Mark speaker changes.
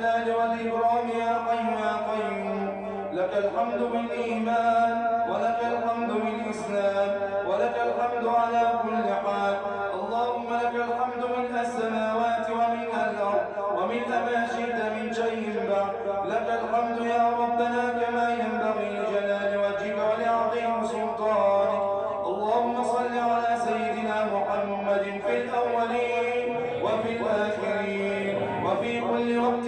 Speaker 1: والإكرام يا حي يا قيوم. لك الحمد بالإيمان، ولك الحمد بالإسلام، ولك الحمد على كل حال. اللهم لك الحمد ملء السماوات وملء الأرض وملء ما شئت من شيء بعد. لك الحمد يا ربنا كما ينبغي لجلال وجهك ولعظيم سلطانك. اللهم صل على سيدنا محمد في الأولين وفي الآخرين وفي كل وقت